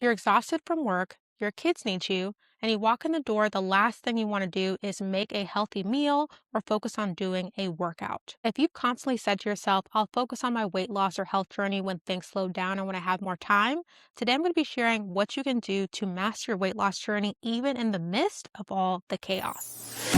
You're exhausted from work, your kids need you, and you walk in the door, the last thing you want to do is make a healthy meal or focus on doing a workout. If you've constantly said to yourself, I'll focus on my weight loss or health journey when things slow down and when I have more time, today I'm going to be sharing what you can do to master your weight loss journey, even in the midst of all the chaos.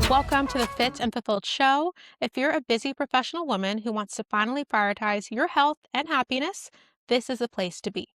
Welcome to the Fit and Fulfilled Show. If you're a busy professional woman who wants to finally prioritize your health and happiness, this is the place to be.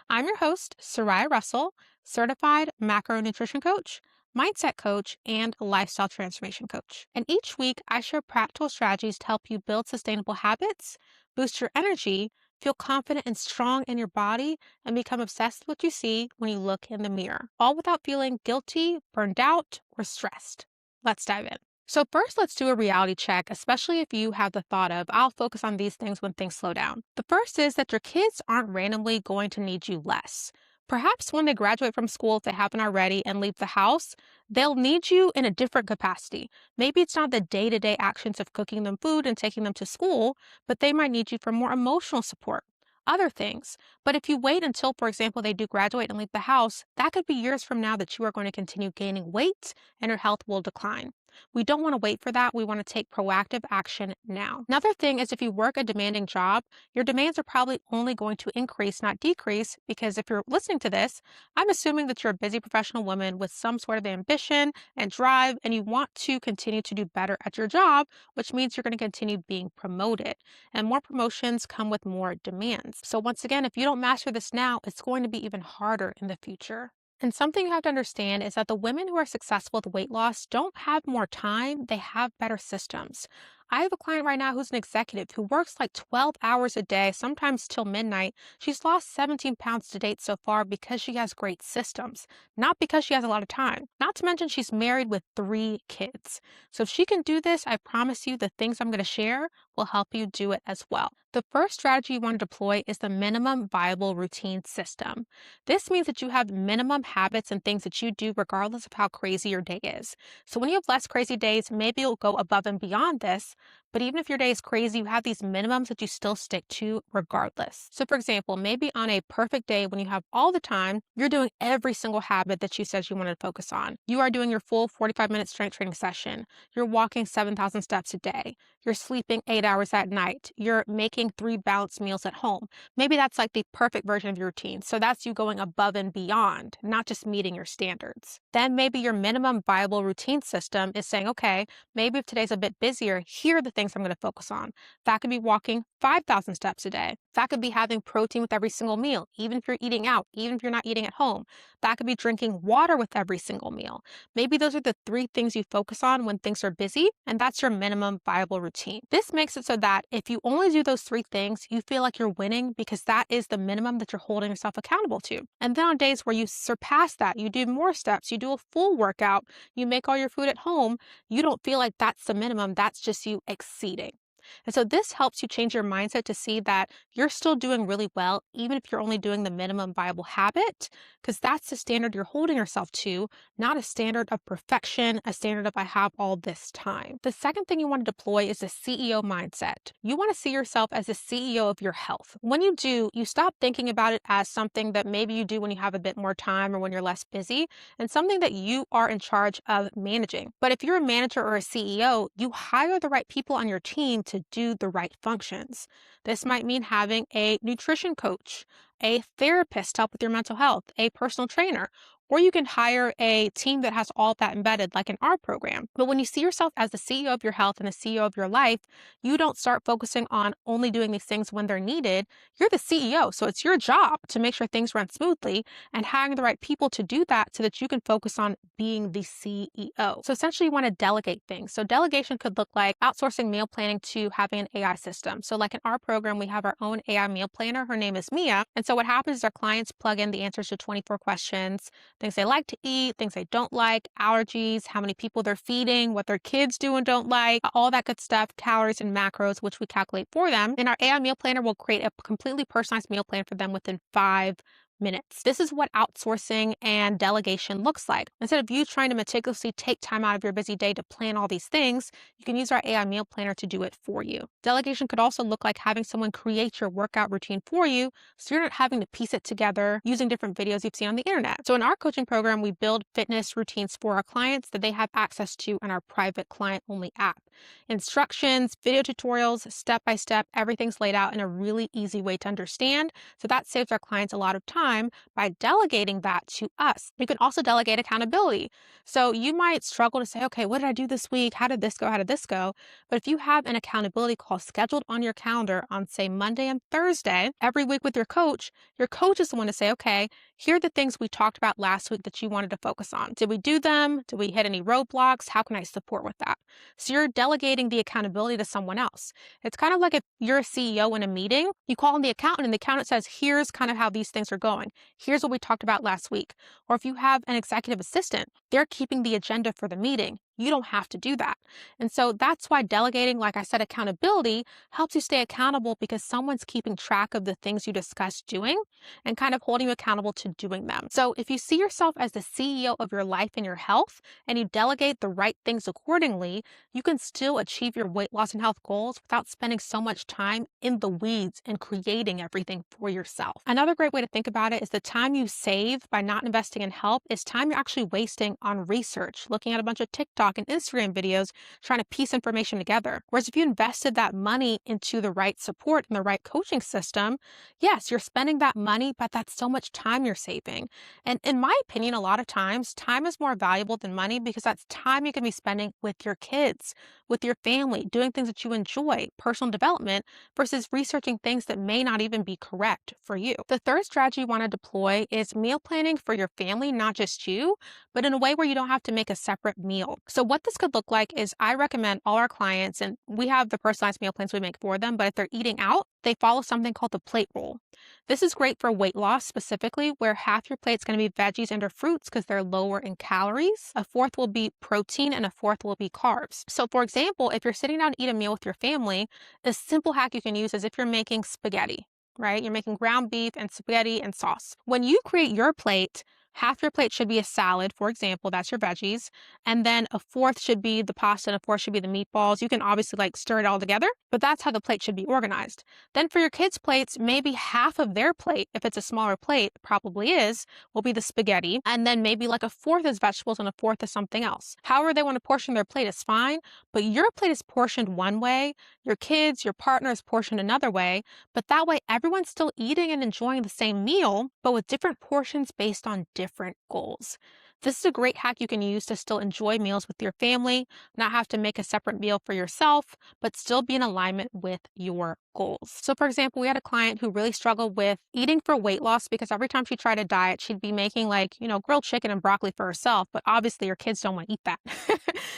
I'm your host, Soraya Russell, certified macronutrition coach, mindset coach, and lifestyle transformation coach. And each week, I share practical strategies to help you build sustainable habits, boost your energy, feel confident and strong in your body, and become obsessed with what you see when you look in the mirror, all without feeling guilty, burned out, or stressed. Let's dive in. So first, let's do a reality check, especially if you have the thought of, I'll focus on these things when things slow down. The first is that your kids aren't randomly going to need you less. Perhaps when they graduate from school, if they haven't already, and leave the house, they'll need you in a different capacity. Maybe it's not the day-to-day actions of cooking them food and taking them to school, but they might need you for more emotional support. Other things. But if you wait until, for example, they do graduate and leave the house, that could be years from now that you are going to continue gaining weight and your health will decline. We don't want to wait for that. We want to take proactive action now. Another thing is if you work a demanding job, your demands are probably only going to increase, not decrease, because if you're listening to this, I'm assuming that you're a busy professional woman with some sort of ambition and drive, and you want to continue to do better at your job, which means you're going to continue being promoted. And more promotions come with more demands. So once again, if you don't master this now, it's going to be even harder in the future. And something you have to understand is that the women who are successful with weight loss don't have more time, they have better systems. I have a client right now who's an executive who works like 12 hours a day, sometimes till midnight. She's lost 17 pounds to date so far because she has great systems, not because she has a lot of time. Not to mention she's married with 3 kids. So if she can do this, I promise you the things I'm going to share will help you do it as well. The first strategy you want to deploy is the minimum viable routine system. This means that you have minimum habits and things that you do regardless of how crazy your day is. So when you have less crazy days, maybe you'll go above and beyond this. But even if your day is crazy, you have these minimums that you still stick to regardless. So for example, maybe on a perfect day when you have all the time, you're doing every single habit that you said you wanted to focus on. You are doing your full 45-minute strength training session. You're walking 7,000 steps a day. You're sleeping 8 hours at night. You're making 3 balanced meals at home. Maybe that's like the perfect version of your routine. So that's you going above and beyond, not just meeting your standards. Then maybe your minimum viable routine system is saying, okay, maybe if today's a bit busier, here are the things I'm going to focus on. That could be walking 5,000 steps a day. That could be having protein with every single meal, even if you're eating out, even if you're not eating at home. That could be drinking water with every single meal. Maybe those are the 3 things you focus on when things are busy, and that's your minimum viable routine. This makes it so that if you only do those 3 things, you feel like you're winning because that is the minimum that you're holding yourself accountable to. And then on days where you surpass that, you do more steps, you do a full workout, you make all your food at home, you don't feel like that's the minimum, that's just you exceeding. And so this helps you change your mindset to see that you're still doing really well, even if you're only doing the minimum viable habit, because that's the standard you're holding yourself to, not a standard of perfection, a standard of I have all this time. The second thing you want to deploy is a CEO mindset. You want to see yourself as a CEO of your health. When you do, you stop thinking about it as something that maybe you do when you have a bit more time or when you're less busy, and something that you are in charge of managing. But if you're a manager or a CEO, you hire the right people on your team to do the right functions. This might mean having a nutrition coach, a therapist to help with your mental health, a personal trainer, or you can hire a team that has all of that embedded, like in our program. But when you see yourself as the CEO of your health and the CEO of your life, you don't start focusing on only doing these things when they're needed. You're the CEO, so it's your job to make sure things run smoothly and hiring the right people to do that so that you can focus on being the CEO. So essentially, you want to delegate things. So delegation could look like outsourcing meal planning to having an AI system. So like in our program, we have our own AI meal planner. Her name is Mia. And so what happens is our clients plug in the answers to 24 questions, things they like to eat, things they don't like, allergies, how many people they're feeding, what their kids do and don't like, all that good stuff, calories and macros, which we calculate for them. And our AI meal planner will create a completely personalized meal plan for them within 5 minutes. This is what outsourcing and delegation looks like. Instead of you trying to meticulously take time out of your busy day to plan all these things, you can use our AI meal planner to do it for you. Delegation could also look like having someone create your workout routine for you so you're not having to piece it together using different videos you've seen on the internet. So in our coaching program, we build fitness routines for our clients that they have access to in our private client-only app. Instructions, video tutorials, step by step, everything's laid out in a really easy way to understand. So that saves our clients a lot of time by delegating that to us. You can also delegate accountability. So you might struggle to say, okay, what did I do this week? How did this go? How did this go? But if you have an accountability call scheduled on your calendar on, say, Monday and Thursday every week with your coach is the one to say, okay, here are the things we talked about last week that you wanted to focus on. Did we do them? Did we hit any roadblocks? How can I support with that? So you're delegating the accountability to someone else. It's kind of like if you're a CEO in a meeting, you call in the accountant and the accountant says, here's kind of how these things are going. Here's what we talked about last week. Or if you have an executive assistant, they're keeping the agenda for the meeting. You don't have to do that. And so that's why delegating, like I said, accountability helps you stay accountable because someone's keeping track of the things you discussed doing and kind of holding you accountable to doing them. So if you see yourself as the CEO of your life and your health and you delegate the right things accordingly, you can still achieve your weight loss and health goals without spending so much time in the weeds and creating everything for yourself. Another great way to think about it is the time you save by not investing in help is time you're actually wasting on research, looking at a bunch of TikTok and Instagram videos, trying to piece information together. Whereas if you invested that money into the right support and the right coaching system, yes, you're spending that money, but that's so much time you're saving. And in my opinion, a lot of times, time is more valuable than money because that's time you can be spending with your kids, with your family, doing things that you enjoy, personal development, versus researching things that may not even be correct for you. The third strategy you want to deploy is meal planning for your family, not just you, but in a way where you don't have to make a separate meal. So what this could look like is I recommend all our clients, and we have the personalized meal plans we make for them, but if they're eating out, they follow something called the plate rule. This is great for weight loss specifically, where half your plate's going to be veggies and or fruits because they're lower in calories. A fourth will be protein and a fourth will be carbs. So for example, if you're sitting down to eat a meal with your family, a simple hack you can use is if you're making spaghetti, right? You're making ground beef and spaghetti and sauce. When you create your plate, half your plate should be a salad, for example, that's your veggies. And then a fourth should be the pasta and a fourth should be the meatballs. You can obviously like stir it all together, but that's how the plate should be organized. Then for your kids' plates, maybe half of their plate, if it's a smaller plate, probably is, will be the spaghetti. And then maybe like a fourth is vegetables and a fourth is something else. However they want to portion their plate is fine, but your plate is portioned one way, your kids, your partner is portioned another way, but that way everyone's still eating and enjoying the same meal, but with different portions based on different goals. This is a great hack you can use to still enjoy meals with your family, not have to make a separate meal for yourself, but still be in alignment with your goals. So for example, we had a client who really struggled with eating for weight loss because every time she tried a diet, she'd be making like, grilled chicken and broccoli for herself, but obviously her kids don't want to eat that.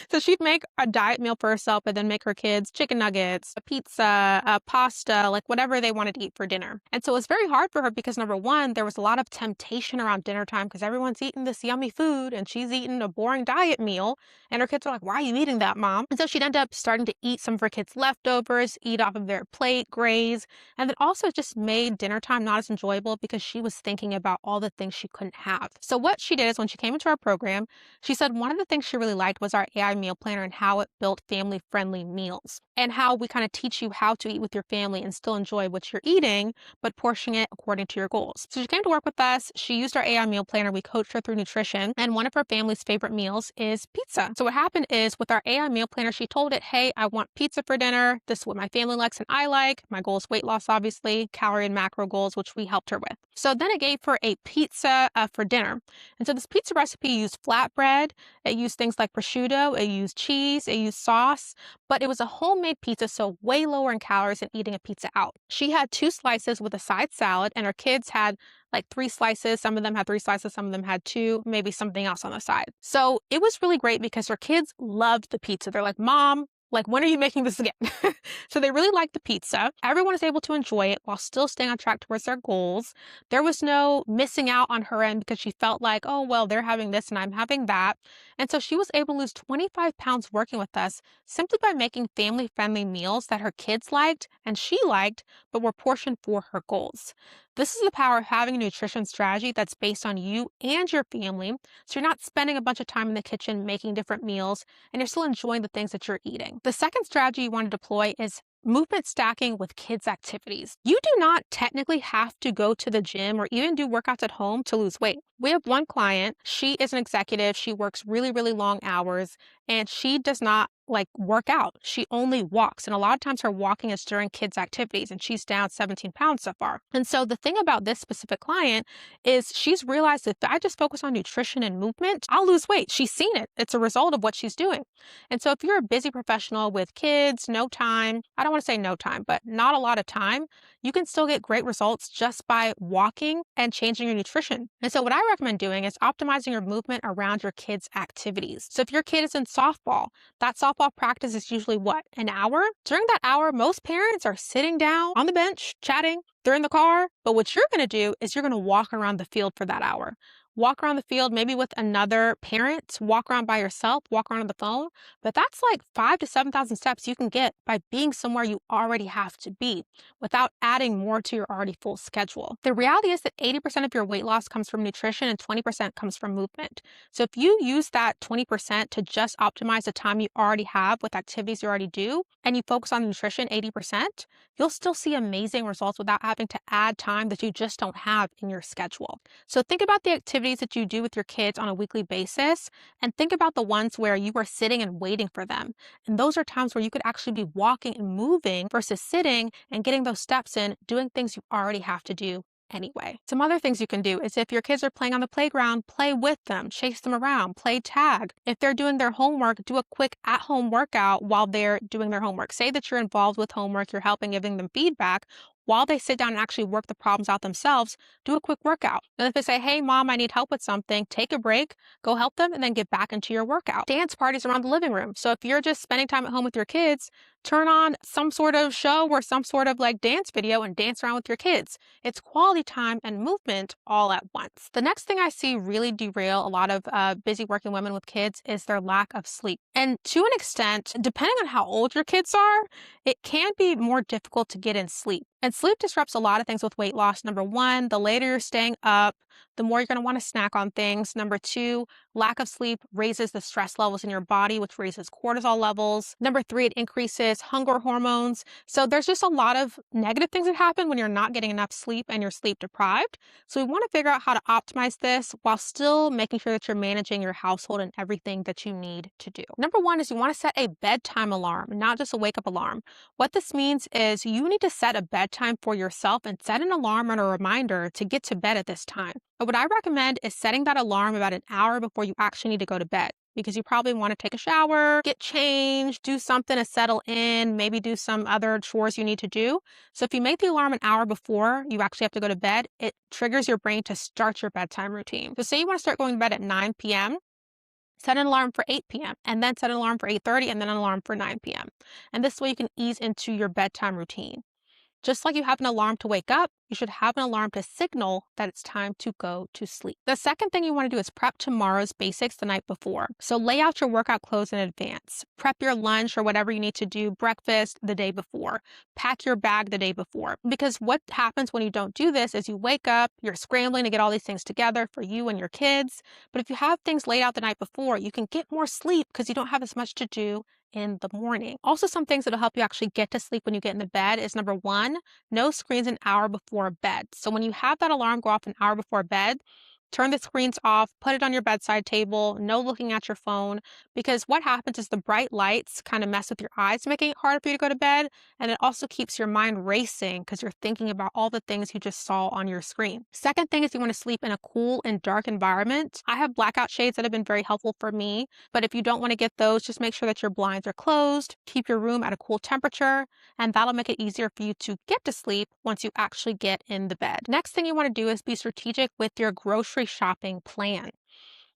So she'd make a diet meal for herself and then make her kids chicken nuggets, a pizza, a pasta, like whatever they wanted to eat for dinner. And so it was very hard for her because number one, there was a lot of temptation around dinner time because everyone's eating this yummy food and she's eating a boring diet meal. And her kids are like, why are you eating that, mom? And so she'd end up starting to eat some of her kids' leftovers, eat off of their plate, graze. And then also it just made dinner time not as enjoyable because she was thinking about all the things she couldn't have. So what she did is when she came into our program, she said one of the things she really liked was our AI meal planner and how it built family-friendly meals and how we kind of teach you how to eat with your family and still enjoy what you're eating, but portion it according to your goals. So she came to work with us. She used our AI meal planner. We coached her through nutrition. And one of her family's favorite meals is pizza. So what happened is with our AI meal planner, she told it, hey, I want pizza for dinner. This is what my family likes and I like. My goal is weight loss, obviously, calorie and macro goals, which we helped her with. So then it gave her a pizza for dinner. And so this pizza recipe used flatbread. It used things like prosciutto. It used cheese. It used sauce. But it was a homemade pizza, so way lower in calories than eating a pizza out. She had 2 slices with a side salad, and her kids had like 3 slices. Some of them had 3 slices, some of them had 2, maybe something else on the side. So it was really great because her kids loved the pizza. They're like, Mom, like, when are you making this again? So they really liked the pizza. Everyone was able to enjoy it while still staying on track towards their goals. There was no missing out on her end because she felt like, oh, well, they're having this and I'm having that. And so she was able to lose 25 pounds working with us simply by making family-friendly meals that her kids liked and she liked, but were portioned for her goals. This is the power of having a nutrition strategy that's based on you and your family. So you're not spending a bunch of time in the kitchen making different meals and you're still enjoying the things that you're eating. The second strategy you want to deploy is movement stacking with kids' activities. You do not technically have to go to the gym or even do workouts at home to lose weight. We have one client, she is an executive, she works really, really long hours, and she does not like work out. She only walks. And a lot of times her walking is during kids' activities, and she's down 17 pounds so far. And so the thing about this specific client is she's realized if I just focus on nutrition and movement, I'll lose weight. She's seen it. It's a result of what she's doing. And so if you're a busy professional with kids, no time, I don't want to say no time, but not a lot of time, you can still get great results just by walking and changing your nutrition. And so what I recommend doing is optimizing your movement around your kids' activities. So if your kid is in softball, that softball practice is usually what, an hour? During that hour, most parents are sitting down on the bench, chatting, they're in the car. But what you're going to do is you're going to walk around the field for that hour. Walk around the field, maybe with another parent, walk around by yourself, walk around on the phone. But that's like 5,000 to 7,000 steps you can get by being somewhere you already have to be without adding more to your already full schedule. The reality is that 80% of your weight loss comes from nutrition and 20% comes from movement. So if you use that 20% to just optimize the time you already have with activities you already do, and you focus on nutrition 80%, you'll still see amazing results without having to add time that you just don't have in your schedule. So think about the activities that you do with your kids on a weekly basis, and think about the ones where you are sitting and waiting for them. And those are times where you could actually be walking and moving versus sitting and getting those steps in, doing things you already have to do anyway. Some other things you can do is if your kids are playing on the playground, play with them, chase them around, play tag. If they're doing their homework, do a quick at-home workout while they're doing their homework. Say that you're involved with homework, you're helping giving them feedback. While they sit down and actually work the problems out themselves, do a quick workout. And if they say, hey, mom, I need help with something, take a break, go help them, and then get back into your workout. Dance parties around the living room. So if you're just spending time at home with your kids, turn on some sort of show or some sort of like dance video and dance around with your kids. It's quality time and movement all at once. The next thing I see really derail a lot of busy working women with kids is their lack of sleep. And to an extent, depending on how old your kids are, it can be more difficult to get in sleep. And sleep disrupts a lot of things with weight loss. Number one, the later you're staying up, the more you're going to want to snack on things. Number two, lack of sleep raises the stress levels in your body, which raises cortisol levels. Number three, it increases hunger hormones. So there's just a lot of negative things that happen when you're not getting enough sleep and you're sleep deprived. So we want to figure out how to optimize this while still making sure that you're managing your household and everything that you need to do. Number one is you want to set a bedtime alarm, not just a wake up alarm. What this means is you need to set a bedtime for yourself and set an alarm and a reminder to get to bed at this time. But what I recommend is setting that alarm about an hour before you actually need to go to bed, because you probably want to take a shower, get changed, do something to settle in, maybe do some other chores you need to do. So if you make the alarm an hour before you actually have to go to bed, it triggers your brain to start your bedtime routine. So say you want to start going to bed at 9 p.m., set an alarm for 8 p.m. and then set an alarm for 8:30 and then an alarm for 9 p.m. And this way you can ease into your bedtime routine. Just like you have an alarm to wake up, you should have an alarm to signal that it's time to go to sleep. The second thing you want to do is prep tomorrow's basics the night before. So lay out your workout clothes in advance. Prep your lunch or whatever you need to do, breakfast the day before. Pack your bag the day before. Because what happens when you don't do this is you wake up, you're scrambling to get all these things together for you and your kids. But if you have things laid out the night before, you can get more sleep because you don't have as much to do in the morning. Also, some things that'll help you actually get to sleep when you get into bed is number one, no screens an hour before bed. So when you have that alarm go off an hour before bed, turn the screens off, put it on your bedside table, no looking at your phone, because what happens is the bright lights kind of mess with your eyes, making it harder for you to go to bed. And it also keeps your mind racing because you're thinking about all the things you just saw on your screen. Second thing is you want to sleep in a cool and dark environment. I have blackout shades that have been very helpful for me, but if you don't want to get those, just make sure that your blinds are closed, keep your room at a cool temperature, and that'll make it easier for you to get to sleep once you actually get in the bed. Next thing you want to do is be strategic with your grocery shopping plan.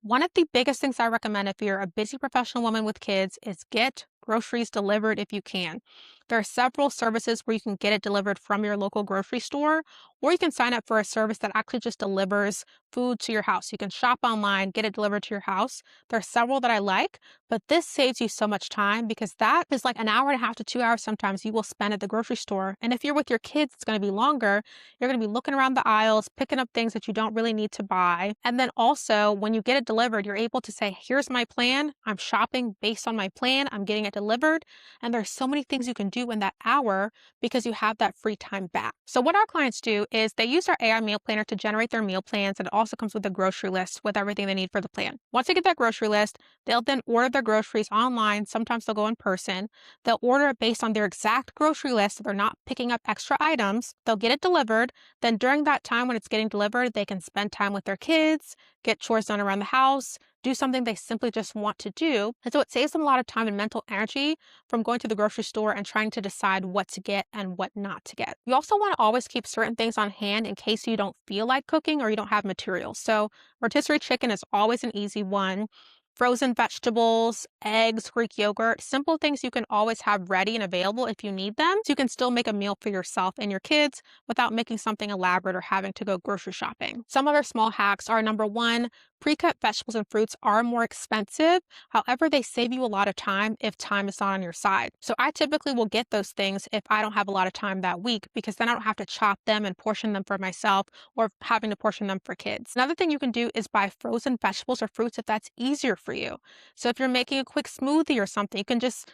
One of the biggest things I recommend if you're a busy professional woman with kids is get groceries delivered if you can. There are several services where you can get it delivered from your local grocery store, Or you can sign up for a service that actually just delivers food to your house. You can shop online, get it delivered to your house. There are several that I like, but this saves you so much time because that is like an hour and a half to 2 hours sometimes you will spend at the grocery store. And if you're with your kids, it's going to be longer. You're going to be looking around the aisles, picking up things that you don't really need to buy. And then also, when you get it delivered, you're able to say, here's my plan. I'm shopping based on my plan. I'm getting it delivered. And there's so many things you can do in that hour because you have that free time back. So what our clients do is they use our AI meal planner to generate their meal plans, and it also comes with a grocery list with everything they need for the plan. Once they get that grocery list, they'll then order their groceries online. Sometimes they'll go in person. They'll order it based on their exact grocery list, so they're not picking up extra items. They'll get it delivered. Then during that time when it's getting delivered, they can spend time with their kids, get chores done around the house, do something they simply just want to do. And so it saves them a lot of time and mental energy from going to the grocery store and trying to decide what to get and what not to get. You also want to always keep certain things on hand in case you don't feel like cooking or you don't have materials. So rotisserie chicken is always an easy one. Frozen vegetables, eggs, Greek yogurt, simple things you can always have ready and available if you need them. So you can still make a meal for yourself and your kids without making something elaborate or having to go grocery shopping. Some other small hacks are: number one, pre-cut vegetables and fruits are more expensive. However, they save you a lot of time if time is not on your side. So I typically will get those things if I don't have a lot of time that week, because then I don't have to chop them and portion them for myself or having to portion them for kids. Another thing you can do is buy frozen vegetables or fruits if that's easier for you. So if you're making a quick smoothie or something, you can just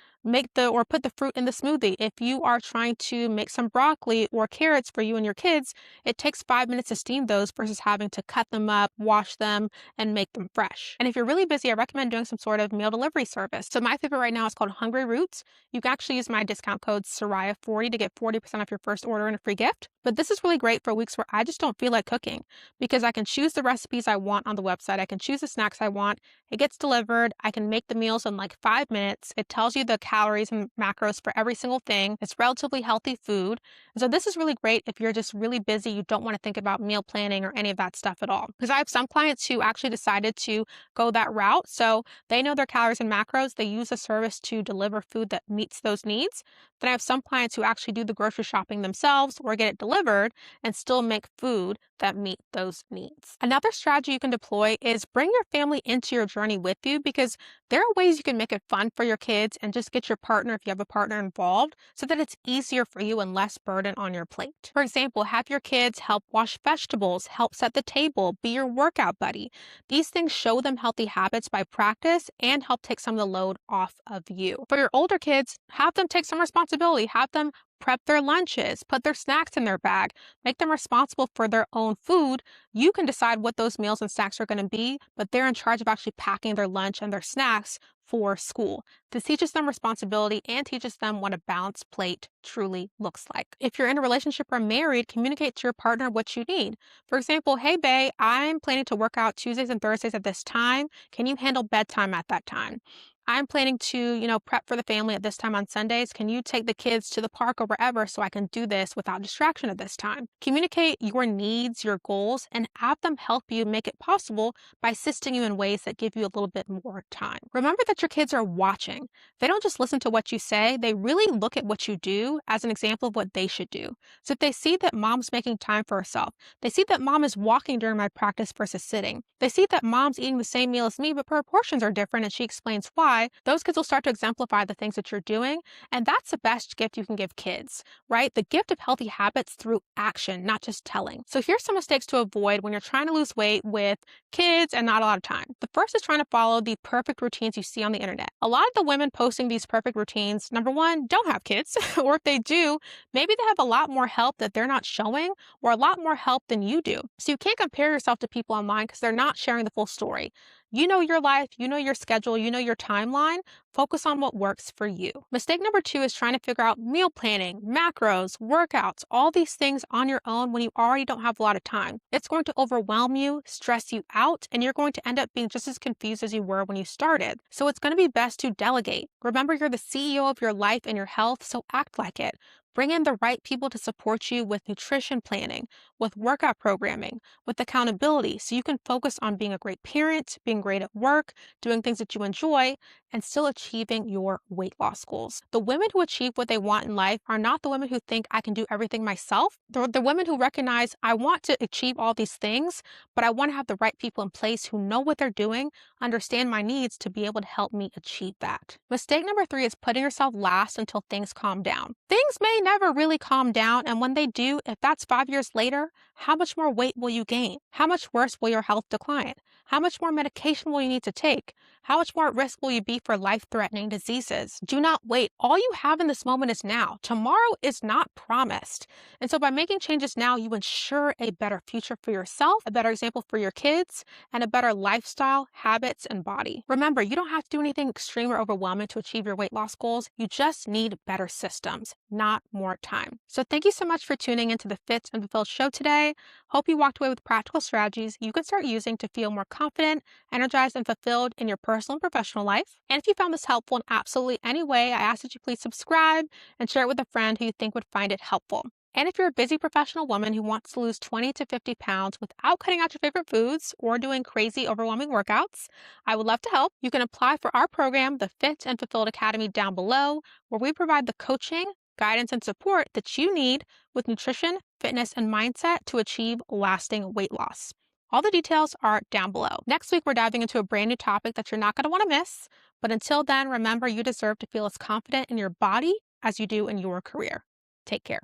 put the fruit in the smoothie. If you are trying to make some broccoli or carrots for you and your kids, it takes 5 minutes to steam those versus having to cut them up, wash them, and make them fresh. And if you're really busy, I recommend doing some sort of meal delivery service. So my favorite right now is called Hungry Roots. You can actually use my discount code Soraya40 to get 40% off your first order and a free gift. But this is really great for weeks where I just don't feel like cooking, because I can choose the recipes I want on the website. I can choose the snacks I want. It gets delivered. I can make the meals in like 5 minutes. It tells you the calories and macros for every single thing. It's relatively healthy food. And so this is really great if you're just really busy, you don't want to think about meal planning or any of that stuff at all. Because I have some clients who actually decided to go that route. So they know their calories and macros. They use a service to deliver food that meets those needs. Then I have some clients who actually do the grocery shopping themselves or get it delivered and still make food that meet those needs. Another strategy you can deploy is bring your family into your journey with you, because there are ways you can make it fun for your kids and just get your partner, if you have a partner, involved so that it's easier for you and less burden on your plate. For example, have your kids help wash vegetables, help set the table, be your workout buddy. These things show them healthy habits by practice and help take some of the load off of you. For your older kids, have them take some responsibility. Have them prep their lunches, put their snacks in their bag, make them responsible for their own food. You can decide what those meals and snacks are going to be, but they're in charge of actually packing their lunch and their snacks for school. This teaches them responsibility and teaches them what a balanced plate truly looks like. If you're in a relationship or married, communicate to your partner what you need. For example, hey babe, I'm planning to work out Tuesdays and Thursdays at this time. Can you handle bedtime at that time? I'm planning to, prep for the family at this time on Sundays. Can you take the kids to the park or wherever so I can do this without distraction at this time? Communicate your needs, your goals, and have them help you make it possible by assisting you in ways that give you a little bit more time. Remember that your kids are watching. They don't just listen to what you say, they really look at what you do as an example of what they should do. So if they see that mom's making time for herself, they see that mom is walking during my practice versus sitting, they see that mom's eating the same meal as me, but her portions are different and she explains why, those kids will start to exemplify the things that you're doing. And that's the best gift you can give kids, right? The gift of healthy habits through action, not just telling. So here's some mistakes to avoid when you're trying to lose weight with kids and not a lot of time. The first is trying to follow the perfect routines you see on the internet. A lot of the women posting these perfect routines, number one, don't have kids, or if they do, maybe they have a lot more help that they're not showing, or a lot more help than you do. So you can't compare yourself to people online because they're not sharing the full story. You know your life, you know your schedule, you know your timeline. Focus on what works for you. Mistake number two is trying to figure out meal planning, macros, workouts, all these things on your own when you already don't have a lot of time. It's going to overwhelm you, stress you out, and you're going to end up being just as confused as you were when you started. So it's going to be best to delegate. Remember, you're the CEO of your life and your health, so act like it. Bring in the right people to support you with nutrition planning, with workout programming, with accountability, so you can focus on being a great parent, being great at work, doing things that you enjoy, and still achieving your weight loss goals. The women who achieve what they want in life are not the women who think I can do everything myself. They're the women who recognize I want to achieve all these things, but I want to have the right people in place who know what they're doing, understand my needs to be able to help me achieve that. Mistake number 3 is putting yourself last until things calm down. Things may never really calm down, and when they do, if that's 5 years later, how much more weight will you gain? How much worse will your health decline? How much more medication will you need to take? How much more at risk will you be for life-threatening diseases? Do not wait. All you have in this moment is now. Tomorrow is not promised. And so by making changes now, you ensure a better future for yourself, a better example for your kids, and a better lifestyle, habits, and body. Remember, you don't have to do anything extreme or overwhelming to achieve your weight loss goals. You just need better systems, not more time. So thank you so much for tuning into the Fit and Fulfilled show today. Hope you walked away with practical strategies you can start using to feel more confident, energized, and fulfilled in your personal and professional life. And if you found this helpful in absolutely any way, I ask that you please subscribe and share it with a friend who you think would find it helpful. And if you're a busy professional woman who wants to lose 20 to 50 pounds without cutting out your favorite foods or doing crazy, overwhelming workouts, I would love to help. You can apply for our program, the Fit and Fulfilled Academy, down below, where we provide the coaching, guidance, and support that you need with nutrition, fitness, and mindset to achieve lasting weight loss. All the details are down below. Next week, we're diving into a brand new topic that you're not going to want to miss. But until then, remember, you deserve to feel as confident in your body as you do in your career. Take care.